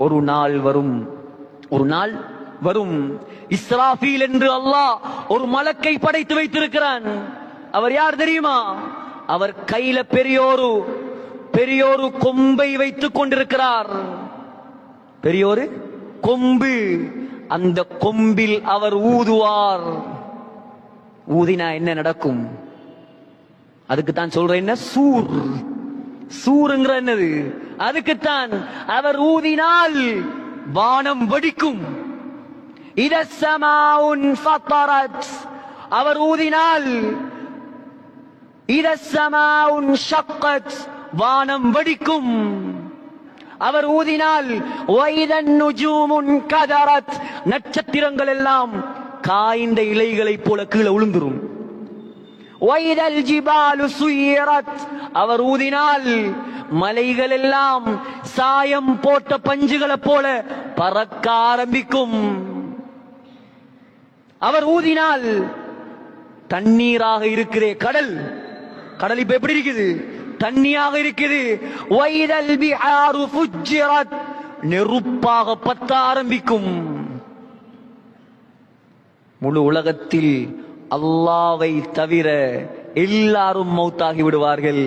ஒரு நாள் வரும், ஒரு நாள் வரும். இஸ்ராஃபீல் என்று அல்லாஹ் ஒரு மலக்கை படைத்து வைத்திருக்கிறான். அவர் யார் தெரியுமா? அவர் கையில பெரியோரு கொம்பை வைத்துக் கொண்டிருக்கிறார். பெரியோரு கொம்பு. அந்த கொம்பில் அவர் ஊதுவார். ஊதினா என்ன நடக்கும்? அதுக்குத்தான் சொல்றேன், என்ன சூர். சூருங்கிற என்னது? அதுக்குத்தான். அவர் ஊதினால் வானம் வெடிக்கும். இதஸ்ஸமாஉன் ஃபத்தரத். அவர் ஊதினால் இதஸ்ஸமாஉன் ஷக்கத். வானம் வெடிக்கும். அவர் ஊதினால் வைதன் நுஜூமுன் கதரத். நட்சத்திரங்கள் எல்லாம் காய்ந்த இலைகளைப் போல கீழே விழுந்துரும். வைதல் ஜிபாலு சுயிரத். அவர் ஊதினால் மலைகள் எல்லாம் சாயம் போட்ட பஞ்சுகளை போல பறக்க ஆரம்பிக்கும். அவர் ஊதினால் தண்ணீராக இருக்கிறே கடல், கடல் இப்ப எப்படி இருக்குது? தண்ணியாக இருக்குது. வைதல் பிஹாரு ஃபுஜ்ஜிரத். நெருப்பாக பத்த ஆரம்பிக்கும். முழு உலகத்தில் அல்லாஹ்வை தவிர எல்லாரும் மௌத்தாகி விடுவார்கள்.